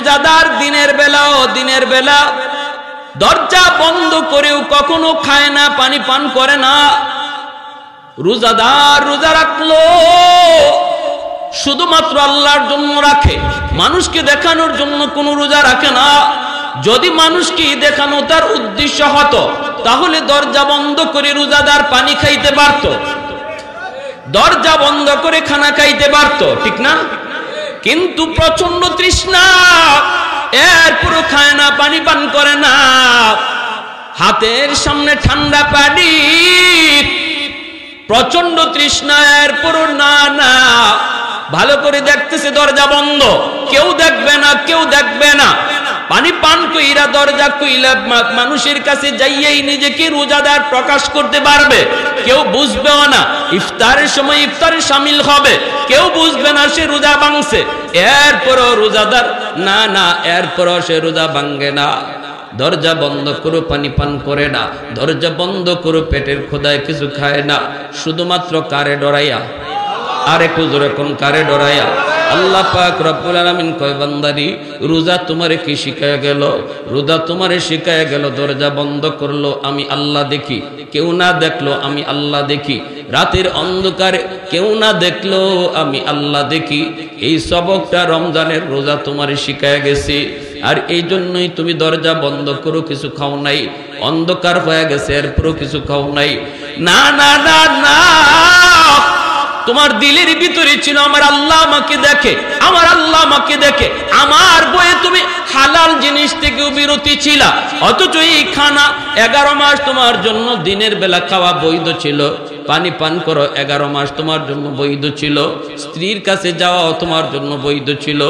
রোজাদার দিনের বেলা দরজা বন্ধ করেও কখনো খায় না, পানি পান করে না। রোজাদার রোজা রাখলো শুধুমাত্র আল্লাহর জন্য রাখে, মানুষকে দেখানোর জন্য কোনো রোজা রাখে না। যদি মানুষকে দেখানো তার উদ্দেশ্য হতো তাহলে দরজা বন্ধ করে রোজাদার পানি খাইতে পারত, দরজা বন্ধ করে খানা খাইতে পারত, ঠিক না? কিন্তু প্রচন্ড তৃষ্ণা, এরপরও খায় না, পানি পান করে না। হাতের সামনে ঠান্ডা পানি, প্রচন্ড তৃষ্ণা, এরপরও না। ভালো করে দেখতেছে দরজা বন্ধ, কেউ দেখবে না। পানি পান কইরা দরজা কইলা মানুষের কাছে যাইয়েই নিজেকে রোজাদার প্রকাশ করতে পারবে, কেউ বুঝবেও না। ইফতারের সময় ইফতারে শামিল হবে, কেউ বুঝবে না সে রোজা ভাঙছে। এরপরও রোজাদার না, এরপরও সে রোজা ভাঙে না। দরজা বন্ধ করো, পানি পান করে না, দরজা বন্ধ করো, পেটের খোদায় কিছু খায় না, শুধুমাত্র কারে ডরাইয়া। আর একটু জোরে কোন কারে ডরাইয়া? আল্লাহ পাক রব্বুল আলামিন কয় বান্দারি রোজা তোমারে কি শিখায়া গেল? রোজা তোমারে শিখায়া গেল দরজা বন্ধ করলো আমি আল্লাহ দেখি, কেউ না দেখলো আমি আল্লাহ দেখি। রাতের অন্ধকারে কেউ না দেখলো আমি আল্লাহ দেখি। এই সবকটা রমজানের রোজা তোমারে শিখায়া গেছে। আর এই জন্যই তুমি দরজা বন্ধ করো, কিছু খাও নাই, অন্ধকার হয়ে গেছে এরপরও কিছু খাও নাই। না, তোমার দিলের ভিতরে ছিল আমার আল্লাহ আমাকে দেখে, আমার আল্লাহ আমাকে দেখে। আমার বয়ে তুমি হালাল জিনিস থেকেও বিরতি ছিল, অথচ এই খানা 11 মাস তোমার জন্য দিনের বেলা খাওয়া বৈধ ছিল। পানি পান করো 11 মাস তোমার জন্য বৈধ ছিল। স্ত্রীর কাছে যাওয়াও তোমার জন্য বৈধ ছিল।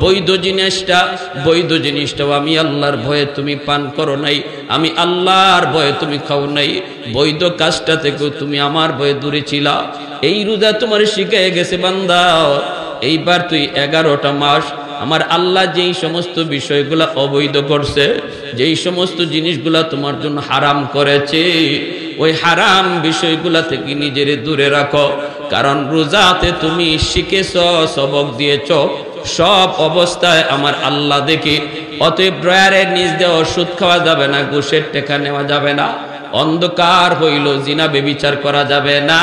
বৈধ জিনিসটাও আমি আল্লাহর ভয়ে তুমি পান করো নাই, আমি আল্লাহর ভয়ে তুমি খাও নাই। বৈধ কাজটা থেকেও তুমি আমার ভয়ে দূরে ছিলা। এই রোজা তোমার শিখায় গেছে বান্দা। এইবার তুই 11টা মাস আমার আল্লাহ যেই সমস্ত বিষয়গুলা অবৈধ করছে, যেই সমস্ত জিনিসগুলা তোমার জন্য হারাম করেছে, ওই হারাম বিষয়গুলা থেকে নিজেরে দূরে রাখো। কারণ রোজাতে তুমি শিখেছ, সবক দিয়েছ, সব অবস্থায় আমার আল্লাহ দেখি। অতএব ড্রয়ারের নিচ দিয়ে ওষুধ খাওয়া যাবে না, ঘুষের টাকা নেওয়া যাবে না, অন্ধকার হইল জিনা বেবিচার করা যাবে না,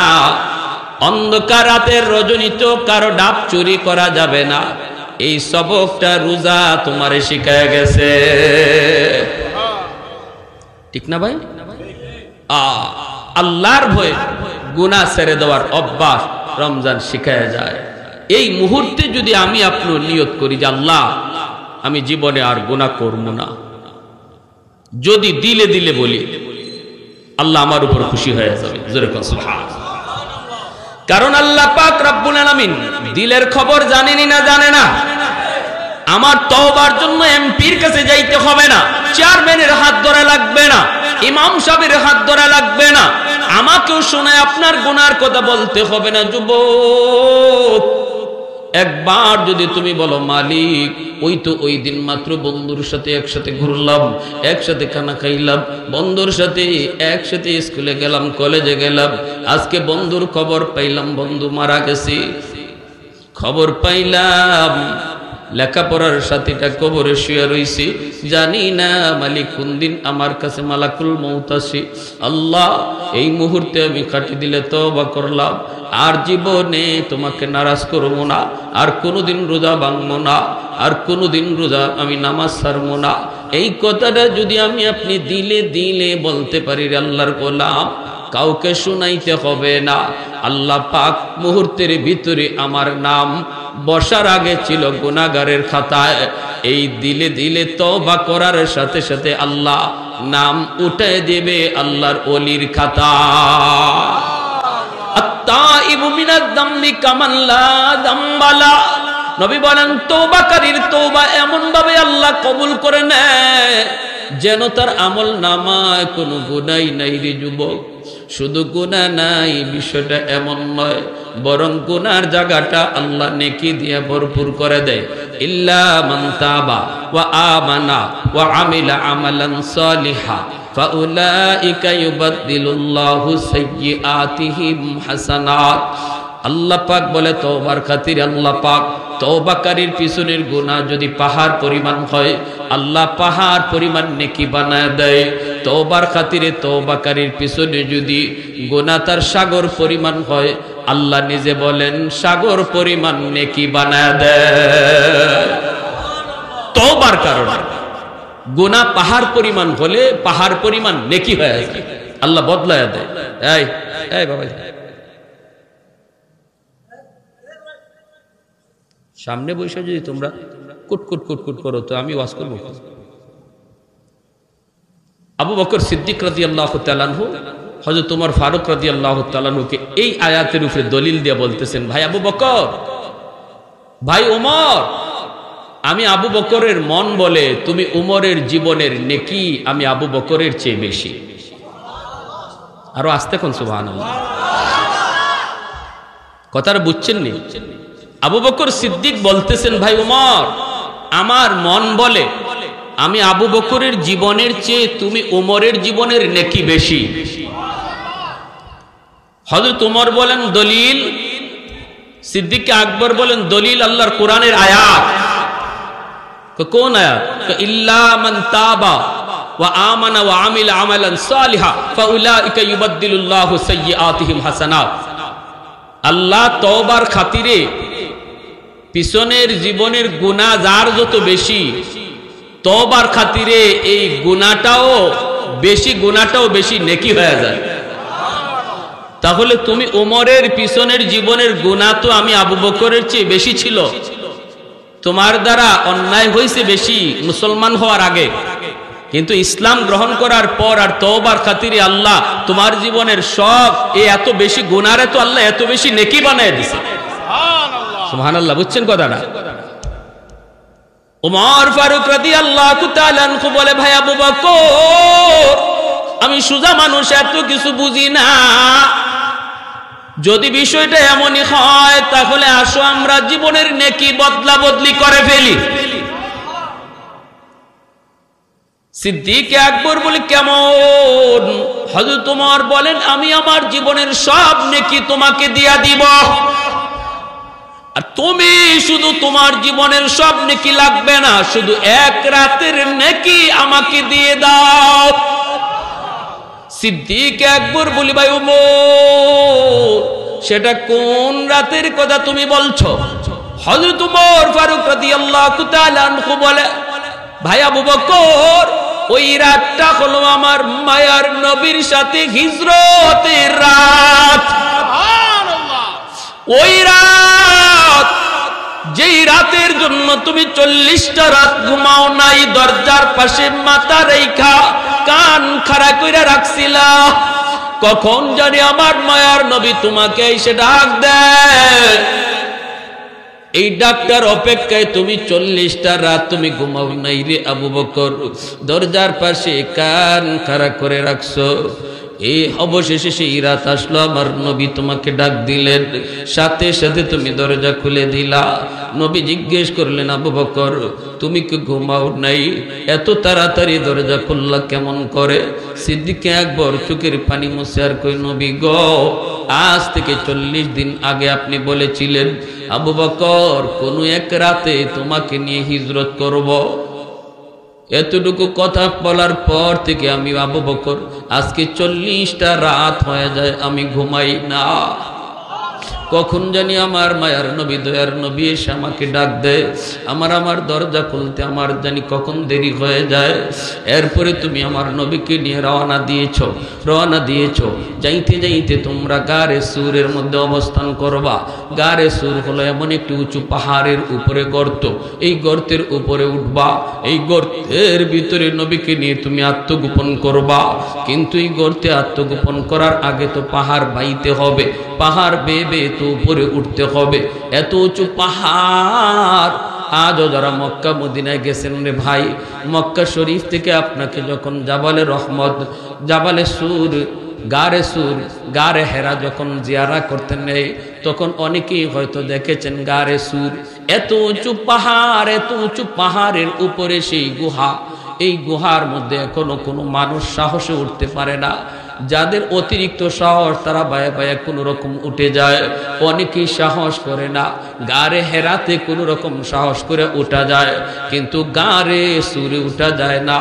অন্ধকার রাতের রজনীতেও কারো ডাব চুরি করা যাবে না। এই সবকটা রোজা তোমারে শিখায় গেছে, ঠিক না ভাই? আল্লাহর ভয়ে গুনাহ ছেড়ে দেওয়ার অভ্যাস রমজান শিখায় যায়। এই মুহূর্তে যদি আমি আপনি নিয়ত করি যে আল্লাহ আমি জীবনে আর গুনাহ করব না, যদি দিলে দিলে বলি আল্লাহ আমার উপর খুশি হয়ে যাবে। জোরে কোন সুবহানাল্লাহ। কারণ আল্লাহ পাক রব্বুল আলামিন দিলের খবর জানেনি না জানে না। আমার তওবার জন্য এমপির কাছে যাইতে হবে না, চেয়ারম্যানের হাত ধরা লাগবে না, ইমাম সাহেবের হাত ধরা লাগবে না, আমাকেও শোনায় আপনার গুনার কথা বলতে হবে না। যুবক, একবার যদি তুমি বলো মালিক ওই দিন মাত্র বন্ধুর সাথে একসাথে ঘুরলাম, একসাথে খানা খাইলাম, বন্ধুর সাথে একসাথে স্কুলে গেলাম, কলেজে গেলাম, আজকে বন্ধুর খবর পাইলাম বন্ধু মারা গেছে, খবর পাইলাম লেখাপড়ার সাথীটা কবরে শুয়ে রইছি, জানি না মালিক কোন দিন আমার কাছে মালাকুল মউত আসে। আল্লাহ এই মুহূর্তে আমি কাটি দিলে তওবা করলাম, আর জীবনে তোমাকে নারাজ করবো না, আর কোনোদিন রোজা ভাঙবো না, আর কোনোদিন রোজা আমি নামাজ ছাড়বো না। এই কথাটা যদি আমি আপনি দিলে দিলে বলতে পারি আল্লাহর গোলাম, কাউকে শুনাইতে হবে না। আল্লাহ পাক মুহূর্তের ভিতরে আমার নাম বসার আগে ছিল গুনাহগারের খাতায়, এই দিলে দিলে তওবা করার সাথে সাথে আল্লাহ নাম উঠায় দেবে আল্লাহর ওলির খাতা। আত-তাইবু মিনাদ যামবি কামান লা যামবা লা। নবী বলেন তওবাকারীর তওবা এমন ভাবে আল্লাহ কবুল করে নেয় যেন তার আমল নামায় কোনো গুনাহ নাই। রে যুবক, শুধু গুনাহ নাই বিষয়টা এমন নয়, বরং গুনার জায়গাটা আল্লাহ নেকি দিয়ে ভরপুর করে দেয়। ইল্লা মান তাবা ওয়া আমানা ওয়া আমিলা আমালান সালিহা ফাউলাইকা ইউবাদদিলুল্লাহু সাইয়্যাতিহিম হাসানাত। আল্লাহ পাক বলে তওবার খাতিরে আল্লাহ পাক তওবাকারীর পিছনের গুনাহ যদি পাহাড় পরিমাণ হয় আল্লাহ পাহাড় পরিমাণ নেকি বানায় দেয়। তওবার খাতিরে তওবাকারীর পিছনে যদি গুনাহ তার সাগর পরিমাণ হয় আল্লাহ নিজে বলেন সাগর পরিমাণ নেকি বানায় দেয়। তওবার কারণে গুনাহ পাহাড় পরিমাণ হলে পাহাড় পরিমাণ নেকি হয়ে যায়, আল্লাহ বদলায় দেয়। এই বাবা সামনে বসে যদি তোমরা কুটকুট কুটকুট করো তো আমি ওয়াজ করবো। আবু বকর সিদ্দিক রাদিয়াল্লাহু তাআলা আনহু হযরত ওমর ফারুক রাদিয়াল্লাহু তাআলা আনহুকে এই আয়াতের উপরে দলিল দিয়ে বলতেছেন, ভাই আবু বকর, ভাই ওমর, আমি আবু বকরের মন বলে তুমি উমরের জীবনের নেকি আমি আবু বকরের চেয়ে বেশি। আরো আস্তে কোন সুবহানাল্লাহ, কথাটা বুঝছেন নি? আবু বকর সিদ্দিক বলতেছেন, ভাই ওমর, আমার মন বলে আমি আবু বকরের জীবনের চেয়ে তুমি উমরের জীবনের নেকি বেশি। হযরত ওমর বলেন দলিল, সিদ্দিক আকবর বলেন দলিল আল্লাহর কোরআনের আয়াত। কোন আয়াত? ইল্লা মান তাবা ওয়া আমানা ওয়া আমিলা আমালান সালিহা ফাউলাইকা ইউবাদদিলুল্লাহু সাইয়্যাতিহিম হাসানাত। আল্লাহ তওবার খাতিরে পিছনের জীবনের গুনাহ যার যত বেশি তওবার খাতিরে এই গুনাহটাও বেশি নেকি হয়ে যায়। তাহলে তুমি ওমরের পিছনের জীবনের গুনাহ তো আমি আবু বকরের চেয়ে বেশি ছিল, তোমার দ্বারা অন্যায় হয়েছে বেশি মুসলমান হওয়ার আগে, কিন্তু ইসলাম গ্রহণ করার পর আর তওবার খাতিরে আল্লাহ তোমার জীবনের সব এত বেশি গুনাহরে তো আল্লাহ এত বেশি নেকি বানায় দিয়েছে। সুবহানাল্লাহ, বুঝছেন কথাটা? ওমর ফারুক রাদিয়াল্লাহু তাআলা আনহু বলে, ভাই আবু বকর, আমি সুজা মানুষ, এত কিছু বুঝি না, যদি বিষয়টা এমনই হয় তাহলে আসো আমরা জীবনের নেকি বদলা বদলি করে ফেলি। সিদ্দিক আকবর বলে কেমন? হযরত ওমর বলেন আমি আমার জীবনের সব নেকি তোমাকে দিয়া দিব, আর তুমি শুধু তোমার জীবনের সব নেকি লাগবে না, শুধু এক রাতের নেকি আমাকে দিয়ে দাও। সিদ্দিক আকবর বলি, ভাই ওমর, সেটা কোন রাতের কথা তুমি বলছো? হযরত ওমর ফারুক রাদিয়াল্লাহু তাআলা আনহু বলে, ভাই আবু বকর, ওই রাতটা হলো আমার মায়ার নবীর সাথে হিজরতের রাত। ওই রাত, যেই রাতের জন্য তুমি 40টা রাত ঘুমাও নাই, দরজার পাশে মাথা রেখা কান খাড়া কইরা রাখছিলা, কখন জানি আমার মায়ার নবী তোমাকে এসে ডাক দেয়। এই ডাক্তার অপেক্ষায় তুমি 40টা রাত তুমি ঘুমাও নাই রে আবু বকর, দরজার পাশে কান খাড়া করে রাখছো। এই অবশেষে সেই রাত আসলো, আমার নবী তোমাকে ডাক দিলেন, সাথে সাথে তুমি দরজা খুলে দিলা। নবী জিজ্ঞেস করলেন, আবু বকর, তুমি কি ঘুমাও নাই? এত তাড়াতাড়ি দরজা খুললা কেমন করে? সিদ্দিক আকবর চোখের পানি মুছে আর কই, নবী গো, আজ থেকে 40 দিন আগে আপনি বলেছিলেন আবু বকর কোনো এক রাতে তোমাকে নিয়ে হিজরত করব। এতটুকু কথা বলার পর থেকে আমি আবু বকর আজকে 40টা রাত হয়ে যায় আমি ঘুমাই না। কখন জানি আমার মায়ার নবী দয়ার নবী এসে আমাকে ডাক দেয়, আমার দরজা খুলতে আমার জানি কখন দেরি হয়ে যায়। এরপরে তুমি আমার নবীকে নিয়ে রওনা দিয়েছ। যাইতে যাইতে তোমরা গারে সুরের মধ্যে অবস্থান করবা। গারে সুর হলো এমন একটি উঁচু পাহাড়ের উপরে গর্ত, এই গর্তের উপরে উঠবা, এই গর্তের ভিতরে নবীকে নিয়ে তুমি আত্মগোপন করবা। কিন্তু এই গর্তে আত্মগোপন করার আগে তো পাহাড় বাইতে হবে, পাহাড় বেয়ে তো উপরে উঠতে হবে। এত উঁচু পাহাড়, আজও যারা মক্কা মদিনায় গেছেন রে ভাই, মক্কা শরীফ থেকে আপনাকে যখন জাবালে রহমত, জাবালে সুর, গারে হেরা যখন জিয়ারা করতে নেই, তখন অনেকেই হয়তো দেখেছেন গারে সুর। এত উঁচু পাহাড়ের উপরে সেই গুহা, এই গুহার মধ্যে এখনো কোনো মানুষ সাহসে উঠতে পারে না। যাদের অতিরিক্ত সাহস তারা বায়া বায়া কোনো রকম উঠে যায়, অনেকেই সাহস করে না। গাড়ে হেরাতে কোনো রকম সাহস করে উঠা যায়, কিন্তু গাড়ে সুরে উঠা যায় না।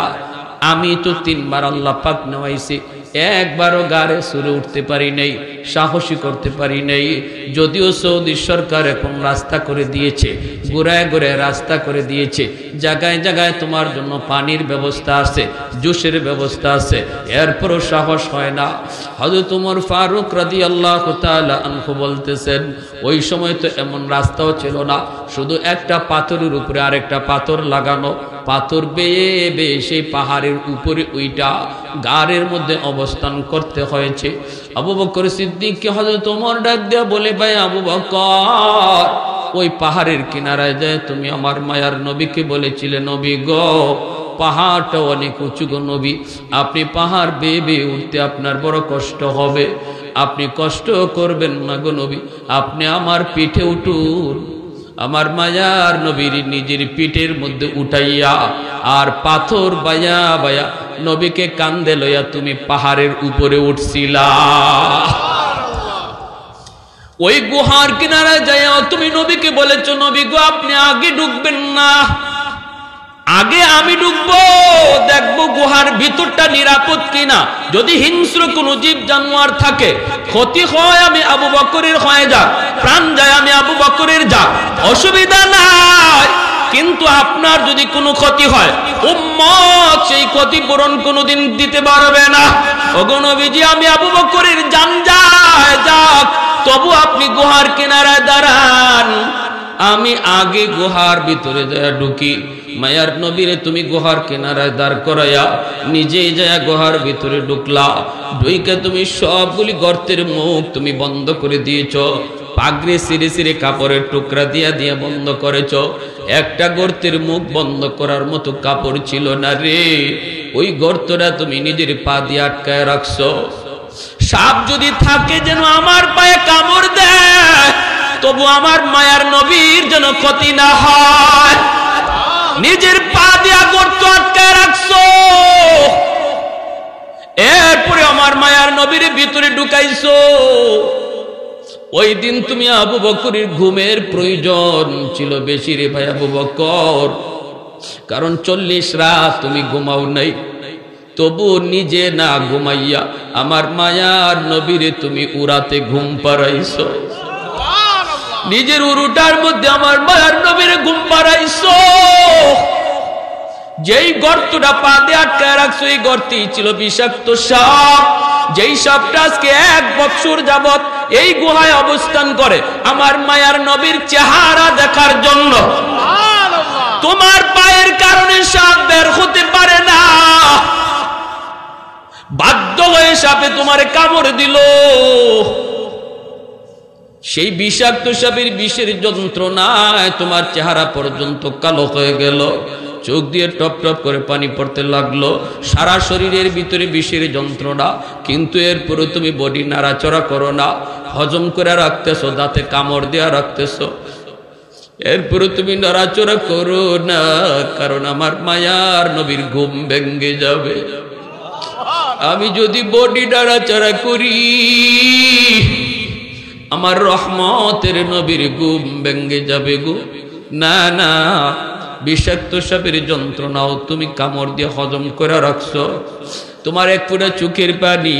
আমি তো 3 বার আল্লাহ পাক নেওয়াইছি, একবারও গাড়ে সুরে উঠতে পারি নাই, সাহসী করতে পারি নাই। যদিও সৌদি সরকার এখন রাস্তা করে দিয়েছে, গোড়ায় গোড়ায় রাস্তা করে দিয়েছে, জায়গায় জায়গায় তোমার জন্য পানির ব্যবস্থা আছে, জুসের ব্যবস্থা আছে, এরপরও সাহস হয় না। হযরত ওমর ফারুক রাদিয়াল্লাহু তাআলা আনহু বলতেছেন, ওই সময় তো এমন রাস্তাও ছিল না, শুধু একটা পাথরের উপরে আরেকটা পাথর লাগানো, পাথর বেয়ে বেয়ে সেই পাহাড়ের উপরে ওইটা গাড়ের মধ্যে অবস্থান করতে হয়েছে। আবু বকর সিদ্দিককে হযরত ওমর ডাক দেয়া বলে, ভাই আবু বকর, ওই পাহাড়ের কিনারায় যায় তুমি আমার মায়ার নবীকে বলেছিলে, নবী গো পাহাড়টা অনেক উঁচু গো নবী, আপনি পাহাড় বেয়ে বেয়ে উঠতে আপনার বড় কষ্ট হবে, আপনি কষ্ট করবেন না গো নবী, আপনি আমার পিঠে উঠুন। আমার মায়ার নবীর নিজের পিঠের মধ্যে উঠাইয়া আর পাথর বায়া বায়া নবীকে কান্দে লইয়া তুমি পাহাড়ের উপরে উঠছিলা। ওই গুহার কিনারায় যাইয়া তুমি নবীকে বলেছো, নবী গো আপনি আগে ঢুকবেন না, আগে আমি ঢুকবো, দেখবো গুহার ভিতরটা নিরাপদ কিনা। যদি হিংস্র কোনো জীব জানোয়ার থাকে, ক্ষতি হয় আমি আবু বকরের হয়ে যাক, প্রাণ যায় আমি আবু বকরের যাক, অসুবিধা নাই। কিন্তু আপনার যদি কোনো ক্ষতি হয়, উম্মত সেই ক্ষতিপূরণ কোনোদিন দিতে পারবে না। ওগো নবীজি আমি আবু বকরের জান যায় যাক, তবু আপনি গুহার কিনারায় দাঁড়ান, আমি আগে গুহার ভিতরে যায় ঢুকি। মায়ার নবীরে তুমি গুহার কিনারায় দাঁড় করাইয়া নিজেই যায় গুহার ভিতরে ঢুকলা। ঢুইকে তুমি সবগুলি গর্তের মুখ তুমি বন্ধ করে দিয়েছ, পাগড়ি সিঁড়ে সিঁড়ে কাপড়ের টুকরা দিয়া দিয়া বন্ধ করেছ। একটা গর্তের মুখ বন্ধ করার মতো কাপড় ছিল না রে, ওই গর্তটা তুমি নিজের পা দিয়ে আটকায় রাখছো। সাপ যদি থাকে যেন আমার পায়ে কামড় দেয়, তবু আমার মায়ার নবীর যেন ক্ষতি না হয়, নিজের পা দিয়া গর্ত আটকায় রাখছো। এরপরে আমার মায়ার নবীর ভিতরে ঢুকাইছো। ওই দিন তুমি আবু বকরের ঘুমের প্রয়োজন ছিল বেশি রে ভাই আবু বকর, কারণ 40 রাত তুমি ঘুমাও নাই, তবু নিজে না ঘুমাইয়া আমার মায়ার নবীরে তুমি উড়াতে ঘুম পাড়াইছো। নিজের উরুটার মধ্যে আমার মায়ার নবীরে ঘুম পাড়াইছো। যেই গর্তটা পা দিয়ে আটকায় রাখছো, এই গর্তেই ছিল বিষাক্ত সাপ, যেই সাপটা আজকে 1 বছর যাবত এই গুহায় অবস্থান করে আমার মায়ার নবীর চেহারা দেখার জন্য। তোমার পায়ের কারণে সাপ বের হতে পারে না, বাধ্য হয়ে সাপে তোমার কামড় দিল। সেই বিষাক্ত সাপের বিষের যন্ত্রণায় তোমার চেহারা পর্যন্ত কালো হয়ে গেল, চোখ দিয়ে টপ টপ করে পানি পড়তে লাগলো, সারা শরীরের ভিতরে বিষের যন্ত্রণা। কিন্তু এরপরে তুমি বডি নাড়াচড়া করো না, হজম করে রাখতেছো, দাঁতে কামড় দেয়া রাখতেছো, এরপরে তুমি নাড়াচড়া করো না, কারণ আমার মায়ার নবীর ঘুম ভেঙে যাবে। আমি যদি বডি নাড়াচড়া করি, আমার রহমতের নবীর ঘুম ভেঙে যাবে গো। না না, বিষাক্ত সাপের যন্ত্রণাও তুমি কামড় দিয়ে হজম করে রাখছো। তোমার এক ফোঁটা চোখের পানি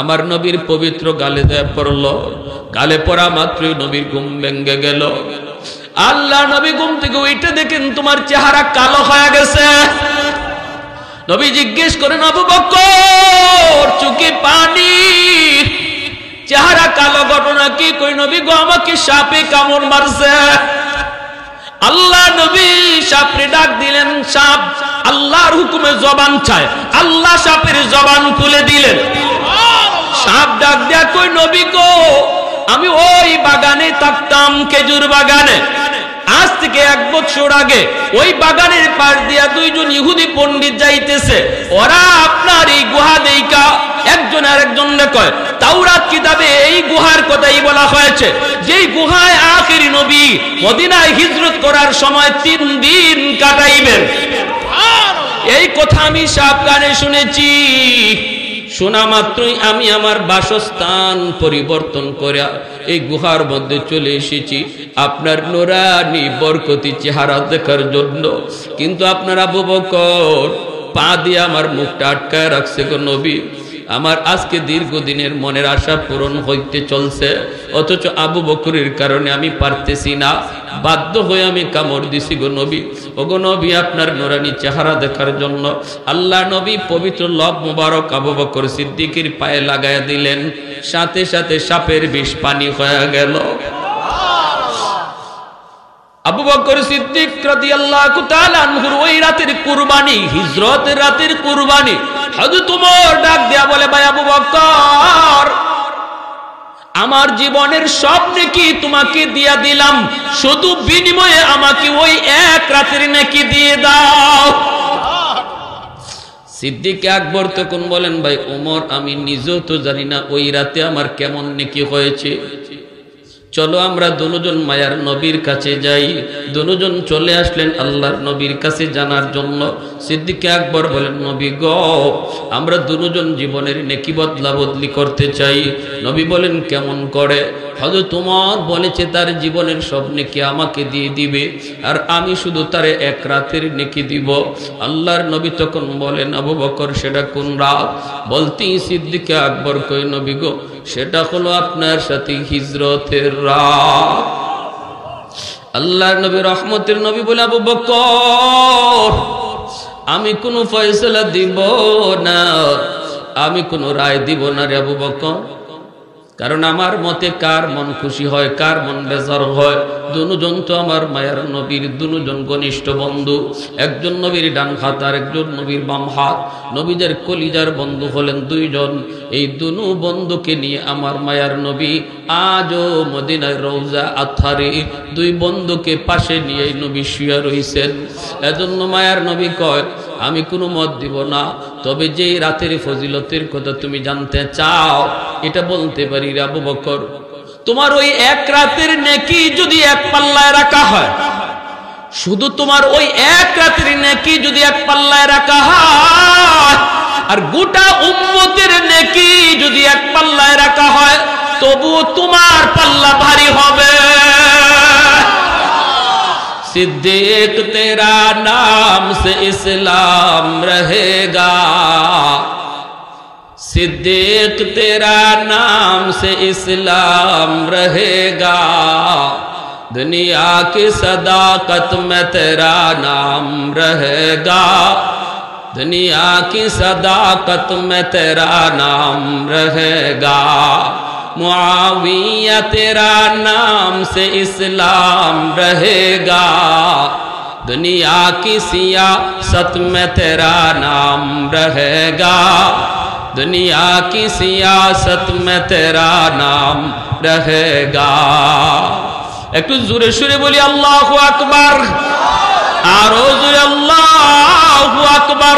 আমার নবীর পবিত্র গালে দেয়া পড়লো, গালে পড়া মাত্রই নবীর ঘুম ভেঙে গেল। আল্লাহ নবী ঘুম থেকে ওইটা দেখেন তোমার চেহারা কালো হয়ে গেছে। নবী জিজ্ঞেস করেন, আবু বকর চোখে পানি, চেহারা কালো, ঘটনা কি? কই নবী গো আমাকে সাপে কামড় মারছে। আল্লাহ নবী সাপরে ডাক দিলেন, সাপ আল্লাহর হুকুমে জবান চায়, আল্লাহ সাপের জবান খুলে দিলেন। সাপ ডাক দেয়া, কই নবী গো আমি ওই বাগানে থাকতাম, খেজুর বাগানে, আজ থেকে 1 বছর আগে ওই বাগানের পাশ দিয়া 2 জন ইহুদি পণ্ডিত যাইতেছে, ওরা আপনার এই গুহা দেইকা একজন আরেকজনকে কয়, তাওরাত কিতাবে এই গুহার কথাই বলা হয়েছে, যেই গুহায় আখিরি নবী মদিনায় হিজরত করার সময় 3 দিন কাটাইবেন। এই কথা আমি সাপ কানে শুনেছি। শোনা মাত্রই আমি আমার বাসস্থান পরিবর্তন করে এই গুহার মধ্যে চলে এসেছি আপনার নূরানি বরকতি চেহারা দেখার জন্য। কিন্তু আপনার আবু বকর পা দিয়ে আমার মুখটা আটকায় রাখছে গো নবী। আমার আজকে দীর্ঘদিনের মনের আশা পূরণ হইতে চলছে, অথচ আবু বকরের কারণে আমি পারতেছি না, বাধ্য হয়ে আমি কামড় দিছি গো নবী। ও গো নবী, আপনার নূরানি চেহারা দেখার জন্য আল্লাহ নবী পবিত্র লব মুবারক আবু বকর সিদ্দিকের পায়ে লাগায় দিলেন, সাথে সাথে সাপের বিষ পানি হয়ে গেল। আবু বকর সিদ্দিক রাদিয়াল্লাহু তাআলা আনহুর ওই রাতের কুরবানি, হিজরতের রাতের কুরবানি, হযরত ওমর ডাক দেয়া বলে, ভাই আবু বকর, আমার জীবনের সব নেকি তোমাকে দিয়া দিলাম, শুধু বিনিময়ে আমাকে ওই এক রাতের নেকি দিয়ে দাও। সিদ্দিক আকবর তখন বলেন, ভাই ওমর, আমি নিজেও তো জানি না ওই রাতে আমার কেমন নেকি হয়েছে, চলো আমরা দুজন মায়ার নবীর কাছে যাই। দুজন চলে আসলেন আল্লাহর নবীর কাছে জানার জন্য। সিদ্দিক আকবর বলেন, নবী গো, আমরা দুজন জীবনের নেকি বদলা বদলি করতে চাই। নবী বলেন, কেমন করে? হযরত ওমর বলেছে তার জীবনের সব নেকি আমাকে দিয়ে দিবে, আর আমি শুধু তার এক রাতের নেকি দিব। আল্লাহর নবী তখন বলেন, আবু বকর, সেটা কোন রাত? বলতেই সিদ্দিক আকবর কই, নবী গো, সেটা হলো আপনার সাথে হিজরতের রাত। আল্লাহর নবী রহমতের নবী বলে, আবু বকর, আমি কোনো ফয়সালা দিব না, আমি কোনো রায় দিব না রে আবু বকর, কারণ আমার মতে কার মন খুশি হয়, কার মন বেজার হয়? দুজন তো আমার মায়ের নবীর দুজন ঘনিষ্ঠ বন্ধু, একজন নবীর ডান হাত আর একজন নবীর বাম হাত। নবীদের কলিজার বন্ধু হলেন দুইজন। এই দুনু বন্ধুকে নিয়ে আমার মায়ার নবী আজও মদিনার রওজা আথারে দুই বন্ধুকে পাশে নিয়ে নবী শুয়ে রইছেন। এজন্য মায়ার নবী কয়, আমি কোনো মত দিব না, তবে যেই রাতের ফজিলতের কথা তুমি জানতে চাও এটা বলতে পারি রে আবু বকর। তোমার ওই এক রাতের নেকি যদি এক পাল্লায় রাখা হয়, শুধু তোমার ওই এক রাতের নেকি যদি এক পাল্লায় রাখা হয়, আর গোটা উম্মতের নেকি যদি এক পাল্লায় রাখা হয়, তবুও তোমার পাল্লা ভারী হবে। सिद्दीक तेरा नाम से इस्लाम रहेगा, सिद्दीक तेरा नाम से इस्लाम रहेगा, दुनिया की सदाकत में तेरा नाम रहेगा, दुनिया की सदाकत में तेरा नाम रहेगा, मुआविया तेरा नाम से इस्लाम रहेगा, दुनिया की सियासत में तेरा नाम रहेगा, दुनिया की सियासत में तेरा नाम रहेगा। একটু জোরে সুরে বলি আল্লাহু আকবার, আরো জোরে আল্লাহু আকবার।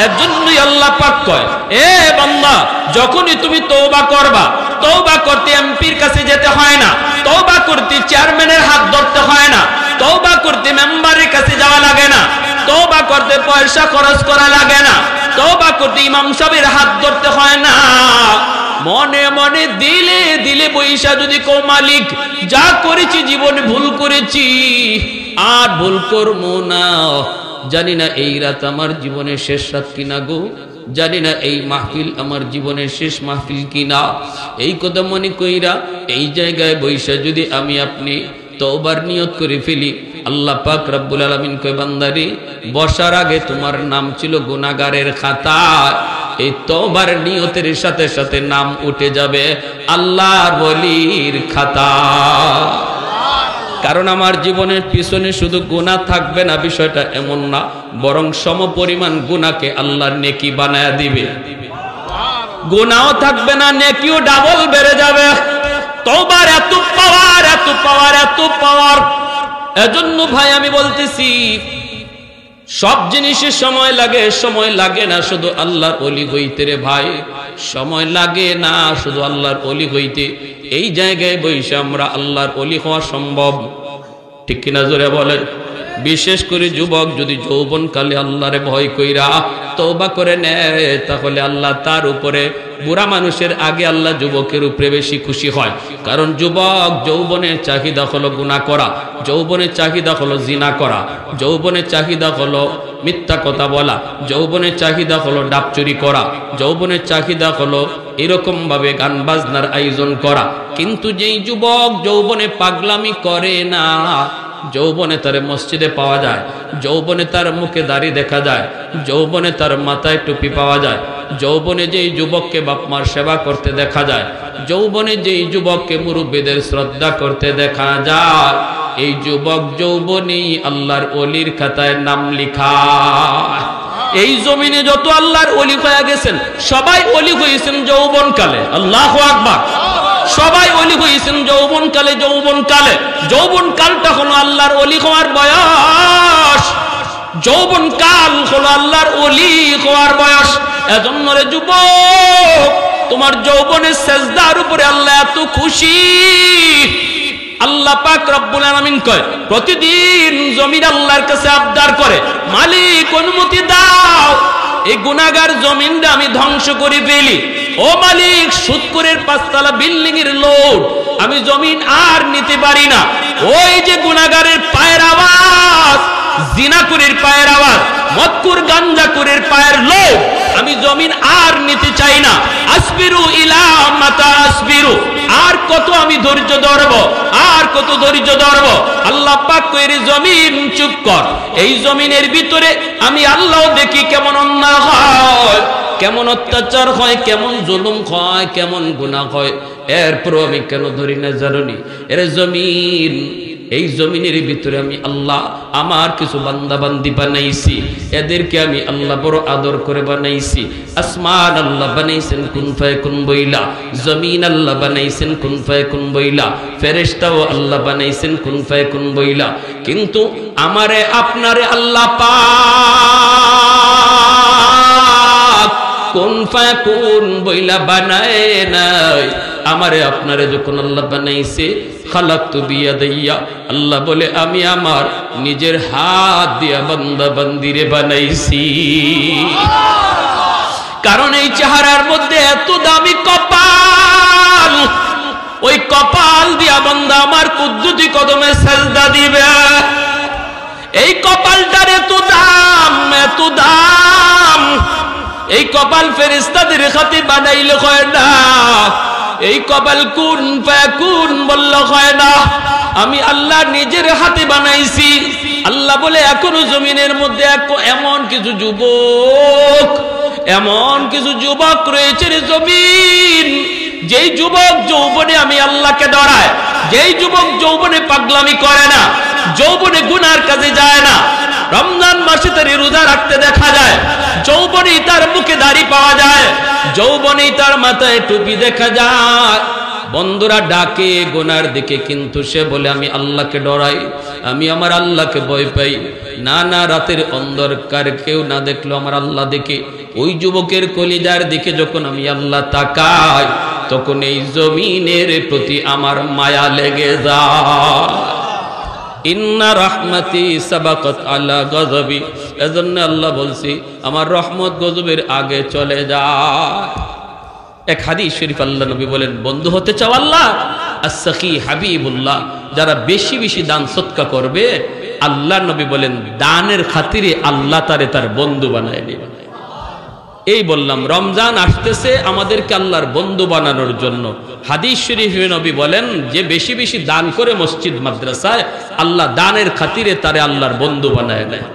এর জন্যই আল্লাহ পাক কয়, এ বান্দা, যখনই তুমি তওবা করবা, তওবা করতে এমপির কাছে যেতে হয় না, তওবা করতে চেয়ারম্যানের হাত ধরতে হয় না, তওবা করতে মেম্বারের কাছে যাওয়া লাগে না, তওবা করতে পয়সা খরচ করা লাগে না, তওবা করতে ইমাম সাহেবের হাত ধরতে হয় না। মনে মনে দিলে দিলে বৈশা যদি কও, মালিক, যা করেছি জীবনে ভুল করেছি, আর ভুল করবো না, জানি না এই রাত আমার জীবনের শেষ রাত কিনা গো, জানি না এই মাহফিল আমার জীবনের শেষ মাহফিল কিনা। এই কথা মনে কইরা এই জায়গায় বৈশা যদি আমি আপনি তওবার নিয়ত করে ফেলি, আল্লাহ পাক রব্বুল আলামিন কয়, বান্দারে, বসার আগে তোমার নাম ছিল গুনাহগারের খাতায়, এই তওবার নিয়তের সাথে সাথে নাম উঠে যাবে আল্লাহর ওলির খাতা। কারণ আমার জীবনের পিছনে শুধু গুনাহ থাকবে না, বিষয়টা এমন না, বরং সমপরিমাণ গুনাহকে আল্লাহর নেকি বানায়া দিবে। গুনাহও থাকবে না, নেকিও ডাবল বেড়ে যাবে। তওবার এত পাওয়ার, এত পাওয়ার, এত পাওয়ার। এজন্য ভাই আমি বলতেছি, সব জিনিসের সময় লাগে, সময় লাগে না শুধু আল্লাহর ওলি হইতে রে ভাই, সময় লাগে না শুধু আল্লাহর ওলি হইতে। এই জায়গায় বসে আমরা আল্লাহর ওলি হওয়া সম্ভব, ঠিক কিনা জোরে বলেন? বিশেষ করে যুবক যদি যৌবনকালে আল্লাহরে ভয় কইরা তওবা করে নেয়, তাহলে আল্লাহ তার উপরে, বুড়া মানুষের আগে আল্লাহ যুবকের উপরে বেশি খুশি হয়। কারণ যুবক যৌবনের চাহিদা হলো গুনাহ করা, যৌবনের চাহিদা হলো জিনা করা, যৌবনের চাহিদা হলো মিথ্যা কথা বলা, যৌবনের চাহিদা হলো ডাব চুরি করা, যৌবনের চাহিদা হলো এরকম ভাবে গান বাজনার আয়োজন করা। কিন্তু যেই যুবক যৌবনে পাগলামি করে না, যৌবনে তার মসজিদে পাওয়া যায়, যৌবনে তার মুখে দাড়ি দেখা যায়, যৌবনে তার মাথায় টুপি পাওয়া যায়, যৌবনে যেই যুবককে বাপমার সেবা করতে দেখা যায়, যৌবনে যেই যুবককে মুরব্বীদের শ্রদ্ধা করতে দেখা যায়, এই যুবক যৌবনেই আল্লাহর ওলির খাতায় নাম লিখায়। এই জমিনে যত আল্লাহর ওলি হয়ে গেছেন সবাই ওলি হয়েছেন যৌবনকালে। আল্লাহু আকবার। সবাই ওলি হয়েছেন যৌবনকালে। যৌবনকালটা হলো আল্লাহর ওলি হওয়ার বয়স, যৌবনকাল হলো আল্লাহর ওলি হওয়ার বয়স। এজন্য রে যুবক, তোমার যৌবনের সেজদার উপরে আল্লাহ এত খুশি। আল্লাহ পাক রব্বুল আলামিন কয়, প্রতিদিন জমিন আল্লাহর কাছে আবদার করে, মালিক অনুমতি দাও এই গুনাহগার জমিনটা আমি ধ্বংস করে ফেলি। ও মালিক, সুদখোরের 5 তলা বিল্ডিং এর লোড আমি জমিন আর নিতে পারি না। ওই যে গুনাহগারের পায়ের আওয়াজ, জিনাকুরের পায়ের আওয়াজ, মদকুর গাঞ্জাকুরের পায়ের লোড আমি জমিন আর নিতে চাই না। আসবিরু ইলা মাতা আসবিরু, আর কত আমি ধৈর্য ধরব, আর কত ধৈর্য ধরব। আল্লাহ পাক কইরে, জমিন চুপ কর। এই জমিনের ভিতরে আমি আল্লাহ দেখি কেমন অন্যায় হয়, কেমন অত্যাচার হয়, কেমন জুলুম হয়, কেমন গুনাহ হয়। এরপর আমি কেন ধরি না জানি? এর জমিন, এই জমিনের ভিতরে আমি আল্লাহ আমার কিছু বান্দা বান্দি বানাইছি, এদেরকে আমি আল্লাহ বড় আদর করে বানাইছি। আসমান আল্লাহ বানাইছেন কুন ফায়াকুন বইলা, জমিন আল্লাহ বানাইছেন কুন ফায়াকুন বইলা, ফেরেশতাও আল্লাহ বানাইছেন কুন ফায়াকুন বইলা। কিন্তু আমারে আপনারে আল্লাহ পাক কুন ফায়াকুন বইলা বানায় নাই। আমারে আপনারে যখন আল্লাহ বানাইছে, খালাকতু বিয়াদাইয়া, আল্লাহ বলে আমি আমার নিজের হাত দিয়া বান্দা বান্দিরে বানাইছি। কারণ এই চেহারার মধ্যে এত দামি কপাল, ওই কপাল দিয়া বান্দা আমার কুদ্দুতি কদমে সাজদা দিবে। এই কপালটার এত দাম, এত দাম। এই কপাল ফেরেশতাদের হাতে বানাইলে হয় না, এই কপাল কুন ফায়াকুন বলল হয় না, আমি আল্লাহ নিজের হাতে বানাইছি। আল্লাহ বলে এখনো জমিনের মধ্যে এমন কিছু যুবক রয়েছে রে জমিন, যেই যুবক যৌবনে আমি আল্লাহকে ডরায়, যেই যুবক যৌবনে পাগলামি করে না, যৌবনে গুনার কাজে যায় না, রমজান মাসে তার রোজা রাখতে দেখা যায়, যৌবনেই তার মুখে দাড়ি পাওয়া যায়, যৌবনেই তার মাথায় টুপি দেখা যায়। বন্ধুরা ডাকে গুনার দিকে, কিন্তু সে বলে আমি আল্লাহকে ডরাই, আমি আমার আল্লাহকে ভয় পাই। না না, রাতের অন্ধকার কেউ না দেখলো আমার আল্লাহ দেখে। ওই যুবকের কলিজার দিকে যখন আমি আল্লাহ তাকাই, তখন এই জমিনের প্রতি আমার মায়া লেগে যায়। ইন্না রাহমাতি সাবাকাত আলা গযবি, এজন্য আল্লাহ বলছি আমার রহমত গজবের আগে চলে যায়। এক হাদিস শরীফ আল্লাহ নবী বলেন, বন্ধু হতে চাও আল্লাহ, as-সাখী হাবিবুল্লাহ, যারা বেশি বেশি দান সদকা করবে, আল্লাহ নবী বলেন দানের খাতিরে আল্লাহ তার বন্ধু বানায় নেবে। এই বললাম, রমজান আসতেছে আমাদেরকে আল্লাহর বন্ধু বানানোর জন্য। হাদিস শরীফে নবী বলেন, যে বেশি বেশি দান করে মসজিদ মাদ্রাসায়, আল্লাহ দানের খাতিরে তারে আল্লাহর বন্ধু বানায় নেয়।